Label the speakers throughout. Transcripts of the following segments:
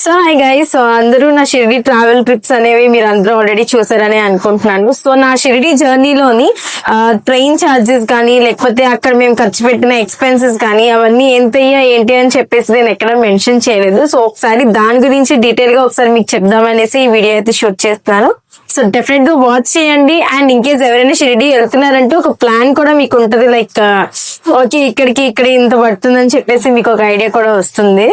Speaker 1: So hi guys, so అందరూ నా Shirdi travel trips అనేవి మీరు అందరూ ఆల్రెడీ చూసారని అనుకుంటున్నాను. సో నా షిరిడి జర్నీలోని ట్రైన్ ఛార్జెస్ కానీ లేకపోతే అక్కడ మేము ఖర్చు పెట్టిన ఎక్స్పెన్సెస్ కానీ అవన్నీ ఎంతయ్యా ఏంటి అని చెప్పేసి నేను ఎక్కడ మెన్షన్ చేయలేదు. సో ఒకసారి దాని గురించి డీటెయిల్ గా ఒకసారి మీకు చెప్దామనేసి ఈ వీడియో అయితే షూట్ చేస్తాను. సో డెఫినెట్ గా వాచ్ చేయండి. అండ్ ఇన్ కేస్ ఎవరైనా షిరిడి వెళ్తున్నారంటే ఒక ప్లాన్ కూడా మీకు ఉంటది, లైక్ ఓకే ఇక్కడ ఇంత పడుతుందని చెప్పేసి మీకు ఒక ఐడియా కూడా వస్తుంది.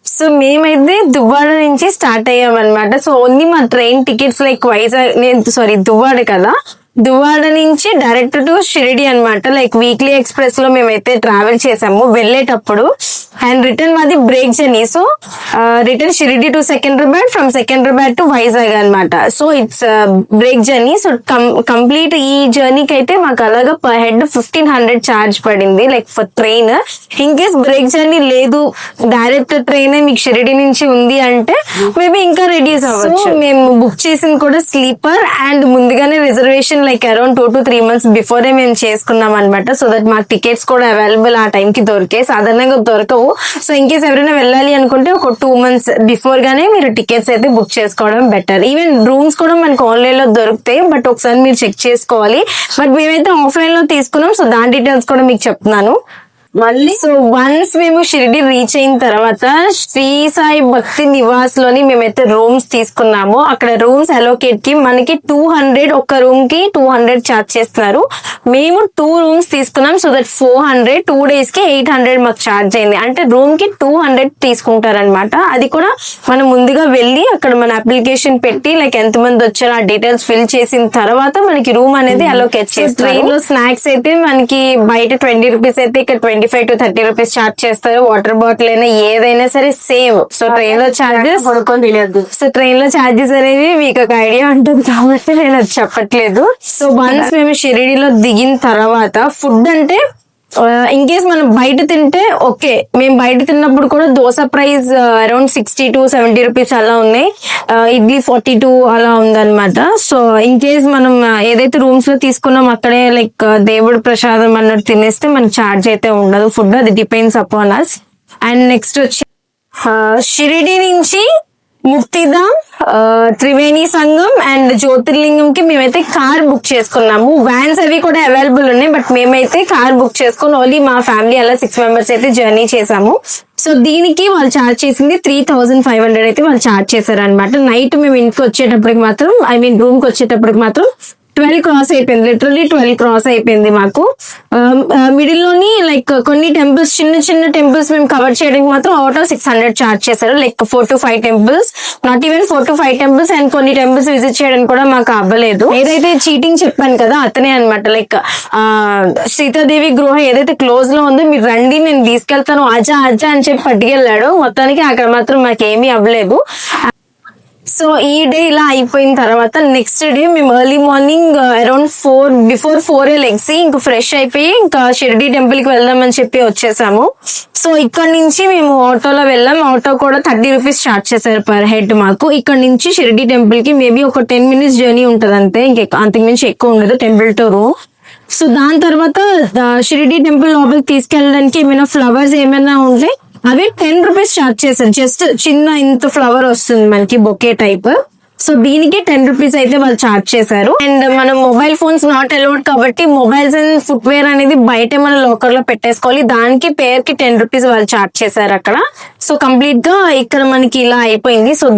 Speaker 1: సో మేమైతే దువ్వాడ నుంచి స్టార్ట్ అయ్యాం అనమాట. సో ఓన్లీ మా ట్రైన్ టికెట్స్ లైక్ దువ్వాడ కదా, దువ్వాడ నుంచి డైరెక్ట్ టు షిరిడి అనమాట. లైక్ వీక్లీ ఎక్స్ప్రెస్ లో మేమైతే ట్రావెల్ చేసాము వెళ్ళేటప్పుడు. అండ్ రిటర్న్ మాది break journey. So return Shirdi to Secunderabad, from Secunderabad to Vizag అనమాట. So it's break journey. So complete ఈ జర్నీకి అయితే మాకు అలాగా పర్ హెడ్ 1500 ఛార్జ్ పడింది, like for train. In case break journey లేదు, డైరెక్ట్ ట్రైన్ మీకు షిరిడి నుంచి ఉంది అంటే మేబీ ఇంకా రెడ్యూస్ అవ్వచ్చు. మేము బుక్ చేసింది కూడా స్లీపర్ అండ్ ముందుగానే reservation like around 2 to 3 months before మేము చేసుకున్నాం అనమాట. సో దట్ మాకు టికెట్స్ కూడా అవైలబుల్ ఆ టైం కి దొరికాయి, సాధారణంగా దొరకవు. సో ఇన్ కేస్ ఎవరైనా వెళ్ళాలి అనుకుంటే ఒక 2 months బిఫోర్ గానే మీరు టికెట్స్ అయితే బుక్ చేసుకోవడం బెటర్. ఈవెన్ రూమ్స్ కూడా మనకు ఆన్లైన్ లో దొరుకుతాయి, బట్ ఒకసారి మీరు చెక్ చేసుకోవాలి. బట్ మేమైతే ఆఫ్లైన్ లో తీసుకున్నాం. సో దాని డీటెయిల్స్ కూడా మీకు చెప్తున్నాను మళ్ళీ. సో వన్స్ మేము షిరిడి రీచ్ అయిన తర్వాత శ్రీ సాయి భక్తి నివాస్ లోని మేమైతే రూమ్స్ తీసుకున్నాము. అక్కడ రూమ్స్ అలోకేట్ కి మనకి 200, ఒక్క రూమ్ కి 200 ఛార్జ్ చేస్తున్నారు. మేము 2 rooms తీసుకున్నాం. సో దట్ 400, 2 days కి 800 మాకు ఛార్జ్ అయింది. అంటే రూమ్ కి 200 తీసుకుంటారనమాట. అది కూడా మనం ముందుగా వెళ్ళి అక్కడ మన అప్లికేషన్ పెట్టి లైక్ ఎంత మంది వచ్చారో ఆ డీటెయిల్స్ ఫిల్ చేసిన తర్వాత మనకి రూమ్ అనేది అలోకేట్ చేస్తారు. ట్రైన్ లో స్నాక్స్ అయితే మనకి బయట 20 రూపీస్ అయితే ఇక్కడ 25 to 30 రూపీస్ ఛార్జ్ చేస్తారు. వాటర్ బాటిల్ అయినా ఏదైనా సరే సేమ్. సో ట్రైన్ లో ఛార్జెస్ సో ట్రైన్ లో ఛార్జెస్ అనేవి మీకు ఒక ఐడియా ఉంటుంది కాబట్టి నేను అది చెప్పట్లేదు. సో వన్స్ మేము షిరిడిలో దిగిన తర్వాత ఫుడ్ అంటే ఇన్ కేస్ మనం బయట తింటే ఓకే, మేము బయట తిన్నప్పుడు కూడా dosa price around 60 to 70 rupees అలా ఉన్నాయి, ఇడ్లీ 42 అలా ఉందన్నమాట. సో ఇన్ కేస్ మనం ఏదైతే రూమ్స్ లో తీసుకున్నాం అక్కడే లైక్ దేవుడి ప్రసాదం అన్నట్టు తినేస్తే మనకి ఛార్జ్ అయితే ఉండదు ఫుడ్, అది depends upon us. And next వచ్చి షిరిడి నుంచి ముక్తిధామ్, త్రివేణి సంగం అండ్ జ్యోతిర్లింగం కి మేమైతే కార్ బుక్ చేసుకున్నాము. వ్యాన్స్ అవి కూడా అవైలబుల్ ఉన్నాయి, బట్ మేమైతే కార్ బుక్ చేసుకుని ఓన్లీ మా ఫ్యామిలీ అలా 6 members అయితే జర్నీ చేసాము. సో దీనికి వాళ్ళు ఛార్జ్ చేసింది 3500 అయితే వాళ్ళు ఛార్జ్ చేశారు అనమాట. నైట్ మేము ఇంటికి వచ్చేటప్పటికి మాత్రం రూమ్ కి వచ్చేటప్పటికి మాత్రం 12 cross అయిపోయింది, లిటరల్లీ 12 cross అయిపోయింది మాకు. మిడిల్ లోని లైక్ కొన్ని టెంపుల్స్, చిన్న టెంపుల్స్ మేము కవర్ చేయడానికి మాత్రం అవుట్ ఆఫ్ 600 ఛార్జ్ చేశారు. Like 4 to 5 temples, not even 4 to 5 temples. And కొన్ని టెంపుల్స్ విజిట్ చేయడానికి కూడా మాకు అవ్వలేదు. ఏదైతే చీటింగ్ చెప్పాను కదా అతనే అనమాట. లైక్ సీతాదేవి గృహ ఏదైతే క్లోజ్ లో ఉందో మీరు రండి నేను తీసుకెళ్తాను అజా అని చెప్పి పట్టుకెళ్ళాడు. మొత్తానికి అక్కడ మాత్రం మాకేమీ అవ్వలేదు. సో ఈ డే ఇలా అయిపోయిన తర్వాత నెక్స్ట్ డే మేము ఎర్లీ మార్నింగ్ అరౌండ్ 4 లెగ్సి ఇంకా ఫ్రెష్ అయిపోయి ఇంకా షిరిడి టెంపుల్ కి వెళ్దామని చెప్పి వచ్చేసాము. సో ఇక్కడ నుంచి మేము ఆటోలో వెళ్ళాం. ఆటో కూడా 30 రూపీస్ ఛార్జ్ చేశారు పర్ హెడ్ మాకు. ఇక్కడ నుంచి షిరిడి టెంపుల్ కి మేబీ ఒక 10 minutes జర్నీ ఉంటది అంతే, అంతకుమించి ఎక్కువ ఉండదు టెంపుల్ టు రూమ్. సో దాని తర్వాత షిరిడి టెంపుల్ లోపలికి తీసుకెళ్ళడానికి ఏమైనా ఫ్లవర్స్ ఏమైనా ఉంటే అవి 10 రూపీస్ ఛార్జ్ చేశారు. జస్ట్ చిన్న ఇంత ఫ్లవర్ వస్తుంది మనకి బొకే టైప్. సో దీనికి 10 రూపీస్ అయితే వాళ్ళు ఛార్జ్ చేశారు. అండ్ మనం మొబైల్ ఫోన్స్ నాట్ అలౌడ్ కాబట్టి మొబైల్స్ అండ్ ఫుట్వేర్ అనేది బయట మన లోకర్ లో పెట్టేసుకోవాలి. దానికి పేర్ కి 10 రూపీస్ వాళ్ళు ఛార్జ్ చేశారు అక్కడ. సో కంప్లీట్ గా ఇక్కడ మనకి ఇలా అయిపోయింది. సో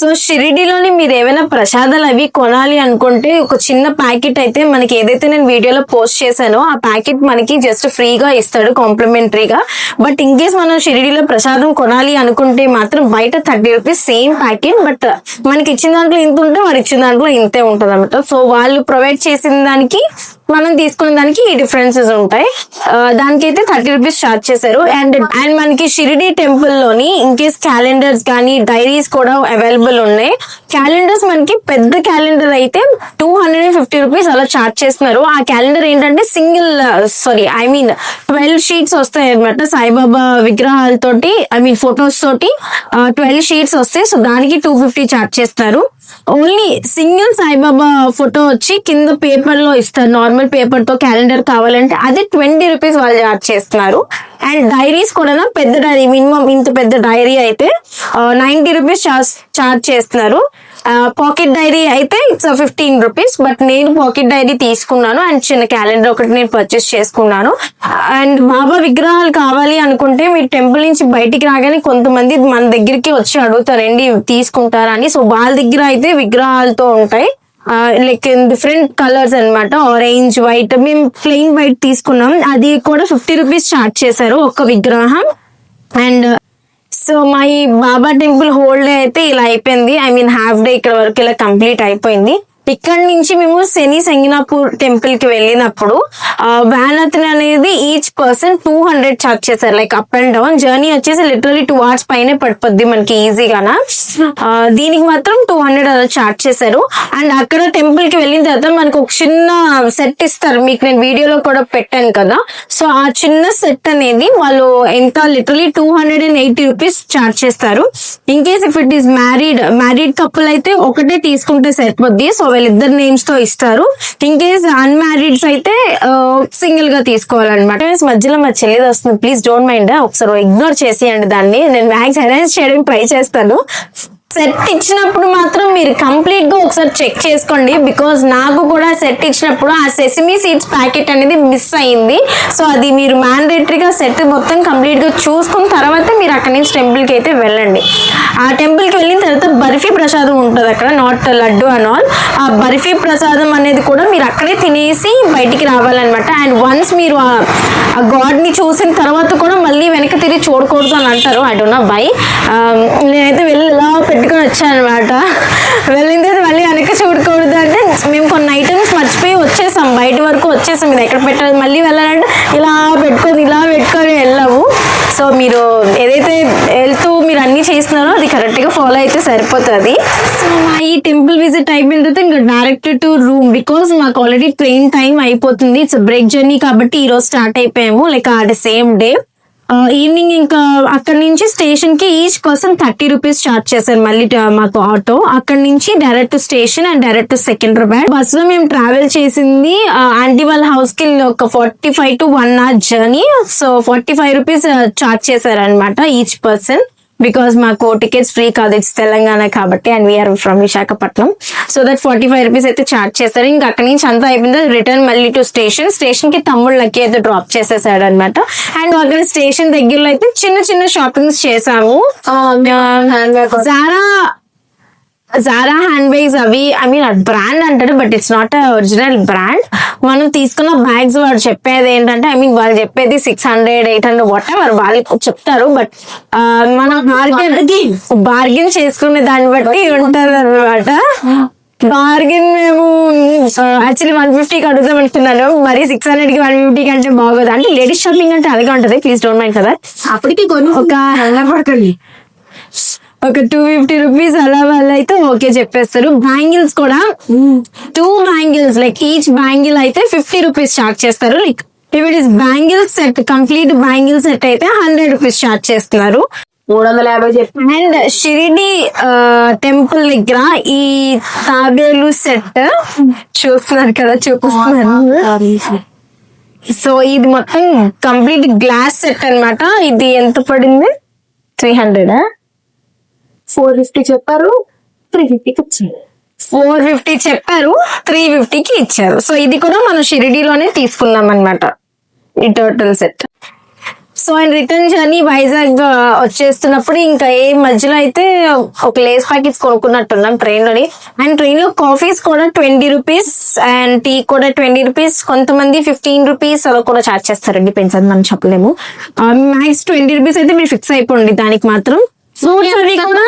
Speaker 1: సో షిరిడిలోని మీరు ఏమైనా ప్రసాదాలు అవి కొనాలి అనుకుంటే ఒక చిన్న ప్యాకెట్ అయితే మనకి ఏదైతే నేను వీడియోలో పోస్ట్ చేశానో ఆ ప్యాకెట్ మనకి జస్ట్ ఫ్రీగా ఇస్తాడు కాంప్లిమెంటరీగా. బట్ ఇన్ కేస్ మనం షిరిడిలో ప్రసాదం కొనాలి అనుకుంటే మాత్రం బయట 30 రూపీస్ సేమ్ ప్యాకెట్, బట్ మనకి ఇచ్చిన దాంట్లో ఇంత ఉంటే వాడు ఇచ్చిన దాంట్లో ఇంతే ఉంటది అనమాట. సో వాళ్ళు ప్రొవైడ్ చేసిన దానికి మనం తీసుకున్న దానికి ఈ డిఫరెన్సెస్ ఉంటాయి. దానికైతే 30 రూపీస్ ఛార్జ్ చేశారు. అండ్ మనకి షిరిడి టెంపుల్ లోని ఇన్ కేస్ క్యాలెండర్స్ కానీ డైరీస్ కూడా అవైలబుల్ ఉన్నాయి. క్యాలెండర్స్ మనకి పెద్ద క్యాలెండర్ అయితే 250 రూపీస్ అలా ఛార్జ్ చేస్తున్నారు. ఆ క్యాలెండర్ ఏంటంటే 12 sheets వస్తాయి అనమాట. సాయిబాబా విగ్రహాలతోటి ఫొటోస్ తోటి 12 sheets వస్తాయి. సో దానికి 250 ఛార్జ్ చేస్తారు. ఓన్లీ సింగిల్ సాయిబాబా ఫోటో వచ్చి కింద పేపర్ లో ఇస్తారు. నార్మల్ నార్మల్ పేపర్ తో క్యాలెండర్ కావాలంటే అది 20 రూపీస్ వాళ్ళు చార్జ్ చేస్తున్నారు. అండ్ డైరీస్ కూడా పెద్ద డైరీ మినిమం ఇంత పెద్ద డైరీ అయితే 90 రూపీస్ చార్జ్ చేస్తున్నారు. పాకెట్ డైరీ అయితే ఇట్స్ 15 రూపీస్. బట్ నేను పాకెట్ డైరీ తీసుకున్నాను అండ్ చిన్న క్యాలెండర్ ఒకటి నేను పర్చేస్ చేసుకున్నాను. అండ్ బాబా విగ్రహాలు కావాలి అనుకుంటే మీరు టెంపుల్ నుంచి బయటికి రాగానే కొంతమంది మన దగ్గరికి వచ్చి అడుగుతారండి తీసుకుంటారా అని. సో వాళ్ళ దగ్గర అయితే విగ్రహాలతో ఉంటాయి లైక్ డిఫరెంట్ కలర్స్ అన్నమాట. Orange, white. మేము ప్లెయిన్ వైట్ తీసుకున్నాం, అది కూడా 50 రూపీస్ చార్జ్ చేశారు ఒక విగ్రహం. అండ్ సో మా ఈ బాబా టెంపుల్ హోల్ డే అయితే ఇలా అయిపోయింది. ఐ మీన్ హాఫ్ డే ఇక్కడ వరకు ఇలా కంప్లీట్ అయిపోయింది. ఇక్కడ నుంచి మేము శని సంగినాపూర్ టెంపుల్ కి వెళ్ళినప్పుడు వ్యాన్ అతను అనేది ఈచ్ పర్సన్ 200 చార్జ్ చేశారు. Like up and down journey వచ్చేసి లిటరలీ 2 hours పైనే పడిపోద్ది మనకి ఈజీగానా. దీనికి మాత్రం 200 అలా చార్జ్ చేశారు. అండ్ అక్కడ టెంపుల్ కి వెళ్ళిన తర్వాత మనకు ఒక చిన్న సెట్ ఇస్తారు, మీకు నేను వీడియోలో కూడా పెట్టాను కదా. సో ఆ చిన్న సెట్ అనేది వాళ్ళు ఎంత లిటరలీ 280 రూపీస్ చార్జ్ చేస్తారు. In case if it is married couple అయితే ఒకటే తీసుకుంటే సరిపోద్ది. సో వీళ్ళిద్దరు నేమ్స్ తో ఇస్తారు. ఇన్ కేస్ అన్మ్యారీడ్స్ అయితే సింగిల్ గా తీసుకోవాలన్నమాట. మధ్యలో మా చెల్లిది వస్తుంది, ప్లీజ్ డోంట్ మైండ్, ఒకసారి ఇగ్నోర్ చేసేయండి దాన్ని. నేను మ్యాక్స్ అరేంజ్ చేయడానికి ట్రై చేస్తాను. సెట్ ఇచ్చినప్పుడు మాత్రం మీరు కంప్లీట్ గా ఒకసారి చెక్ చేసుకోండి. బికాస్ నాకు కూడా సెట్ ఇచ్చినప్పుడు ఆ సెసమీ సీడ్స్ ప్యాకెట్ అనేది మిస్ అయింది. సో అది మీరు మ్యాండేటరీగా సెట్ మొత్తం కంప్లీట్ గా చూసుకున్న తర్వాత మీరు అక్కడి నుంచి టెంపుల్ కి అయితే వెళ్ళండి. ఆ టెంపుల్ కి వెళ్ళిన తర్వాత బర్ఫీ ప్రసాదం ఉంటుంది అక్కడ, నాట్ లడ్డు అండ్ ఆల్. ఆ బర్ఫీ ప్రసాదం అనేది కూడా మీరు అక్కడే తినేసి బయటికి రావాలన్నమాట. అండ్ వన్స్ మీరు ఆ గాడ్ ని చూసిన తర్వాత కూడా మళ్ళీ వెనక్కి తిరిగి చూడకూడదు అని అంటారు. I don't know why. నేనైతే వెళ్ళి ఇలా పెట్టుకొని వచ్చాను అనమాట. వెళ్ళిన తర్వాత మళ్ళీ వెనక చూడకూడదు అంటే మేము కొన్ని ఐటమ్స్ మర్చిపోయి వచ్చేసాం, బయట వరకు వచ్చేసాం. ఇది ఎక్కడ పెట్టాలి, మళ్ళీ వెళ్ళాలంటే ఇలా పెట్టుకొని వెళ్ళాము. సో మీరు ఏదైతే వెళ్తూ మీరు అన్ని చేస్తున్నారో అది కరెక్ట్ గా ఫాలో అయితే సరిపోతుంది. సో మా ఈ టెంపుల్ విజిట్ అయిపోయిన తర్వాత ఇంకా డైరెక్ట్ టు రూమ్. బికాస్ మాకు ఆల్రెడీ ట్రైన్ టైం అయిపోతుంది. ఇట్స్ బ్రేక్ జర్నీ కాబట్టి ఈ రోజు స్టార్ట్ అయిపోయాము లైక్ ఆ సేమ్ డే. ఈవినింగ్ ఇంకా అక్కడ నుంచి స్టేషన్ కి ఈచ్ పర్సన్ 30 రూపీస్ చార్జ్ చేశారు. మళ్ళీ మాకు ఆటో అక్కడ నుంచి direct to station and direct to Secunderabad. Bus లో మేము ట్రావెల్ చేసింది ఆంటీ వాళ్ళ హౌస్ కి ఒక 45 to 1 hour journey. So 45 rupees charge చేశారు అనమాట ఈచ్ పర్సన్. బికాస్ మాకు టికెట్స్ ఫ్రీ కాదు, ఇట్స్ తెలంగాణ కాబట్టి and we're from Visakhapatnam. So that 45 rupees అయితే చార్జ్ చేశారు. ఇంకా అక్కడి నుంచి అంతా అయిపోయింది, రిటర్న్ మళ్ళీ టు స్టేషన్ కి తమ్ముళ్ళకి అయితే డ్రాప్ చేసేసాడు అనమాట. అండ్ అక్కడ స్టేషన్ దగ్గరలో అయితే చిన్న చిన్న షాపింగ్స్ చేసాము. జారా హ్యాండ్ బ్యాగ్స్ అవి ఐ మీన్ బ్రాండ్ అంటాడు but it's not original brand. మనం తీసుకున్న బ్యాగ్స్ వాడు చెప్పేది ఏంటంటే ఐ మీన్ వాళ్ళు చెప్పేది 600, 800 వాట్ ఎవర్ వాళ్ళు చెప్తారు. బట్ మనం బార్గెన్ చేసుకునే దాన్ని బట్టి ఉంటది అనమాట. బార్గెన్ మేము యాక్చువల్లీ 150కి అడుగుదాం అనుకున్నాను, మరి 600కి 150కి అంటే బాగోదు. అంటే లేడీస్ షాపింగ్ అంటే అలాగే ఉంటది, ప్లీజ్ డోంట్ మైండ్ కదా. అప్పటికి ఒక 250 రూపీస్ అలా వాళ్ళు అయితే ఓకే చెప్పేస్తారు. బ్యాంగిల్స్ కూడా 2 బ్యాంగిల్స్ లైక్ ఈచ్ బ్యాంగిల్ అయితే 50 రూపీస్ చార్జ్ చేస్తారు. Like if it is bangle set, complete bangle set అయితే 100 రూపీస్ చార్జ్ చేస్తున్నారు.
Speaker 2: 350 చెప్పి.
Speaker 1: అండ్ షిరిడి టెంపుల్ దగ్గర ఈ తాబేలు సెట్ చూస్తున్నారు కదా, చూపిస్తున్నారు. సో ఇది మొత్తం కంప్లీట్ గ్లాస్ సెట్ అన్నమాట. ఇది ఎంత పడింది? 300.
Speaker 2: 450 చెప్పారు, 350కి ఇచ్చారు.
Speaker 1: 450 చెప్పారు, 350కి ఇచ్చారు. సో ఇది కూడా మనం షిరిడీలోనే తీసుకున్నాం అన్నమాట ఈ total set. So and return journey Vizag వచ్చేస్తున్నప్పుడు ఇంకా ఏ మధ్యలో అయితే ఒక లేస్ ప్యాకెట్స్ కొనుక్కున్నట్టున్నాం ట్రైన్ లోని. అండ్ ట్రైన్ లో కాఫీస్ కూడా 20 రూపీస్ అండ్ టీ కూడా 20 రూపీస్, కొంతమంది 15 రూపీస్ అలా కూడా చార్జ్ చేస్తారు, డిపెండ్స్ అని మనం చెప్పలేము. మ్యాక్స్ 20 రూపీస్ అయితే మీరు ఫిక్స్ అయిపోండి దానికి మాత్రం. ఫ్రూట్స్ అవి కూడా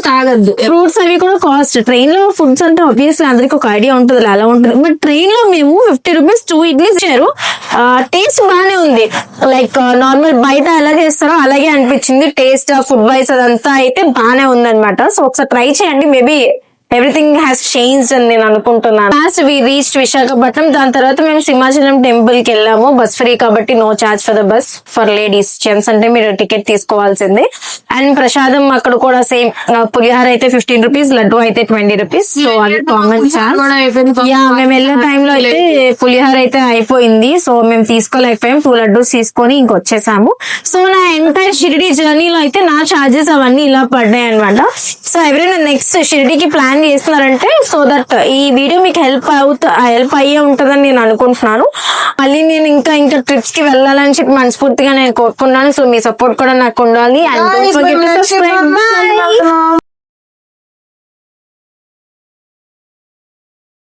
Speaker 2: తాగద్దు,
Speaker 1: ఫ్రూట్స్ అవి కూడా కాస్ట్. ట్రైన్ లో ఫుడ్స్ అంటే ఆబ్వియస్లీ అందరికి ఒక ఐడియా ఉంటుంది అలా ఉంటుంది. బట్ ట్రైన్ లో మేము 50 రూపీస్ 2 ఇడ్లీస్ ఇచ్చారు. టేస్ట్ బాగానే ఉంది, లైక్ నార్మల్ బయట ఎలా చేస్తారో అలాగే అనిపించింది. టేస్ట్ ఫుడ్ వైస్ అదంతా అయితే బాగానే ఉందన్నమాట. సో ఒకసారి ట్రై చేయండి, మేబీ ఎవ్రీథింగ్ హ్యాస్ చేంజ్ అని నేను అనుకుంటున్నాను. Last we reach Visakhapatnam. దాని తర్వాత మేము సింహాచలం టెంపుల్ కి వెళ్ళాము. బస్ ఫ్రీ కాబట్టి no charge for the bus for ladies. Gents అంటే మీరు టికెట్ తీసుకోవాల్సిందే. అండ్ ప్రసాదం అక్కడ కూడా సేమ్, పులిహార అయితే 15 రూపీస్, లడ్డు అయితే 20 రూపీస్. సో అది కామన్ చార్జ్. యా, మేము వెళ్ళే టైంలో అయితే పులిహార అయితే అయిపోయింది. సో మేము తీసుకోలేకపోయాం. 2 లడ్డూస్ తీసుకొని ఇంకొచ్చేసాము. సో నా ఎంటైర్ షిరిడి జర్నీలో అయితే నా చార్జెస్ అవన్నీ ఇలా పడ్డాయి అనమాట. సో ఎవరైనా నెక్స్ట్ షిరిడికి ప్లాన్ చేస్తున్నారంటే సో దట్ ఈ వీడియో మీకు హెల్ప్ అయ్యే ఉంటుందని నేను అనుకుంటున్నాను. మళ్ళీ నేను ఇంకా ట్రిప్స్ కి వెళ్ళాలని చెప్పి మనస్ఫూర్తిగా నేను కోరుకున్నాను. సో మీ సపోర్ట్ కూడా నాకు ఉండాలి. అండ్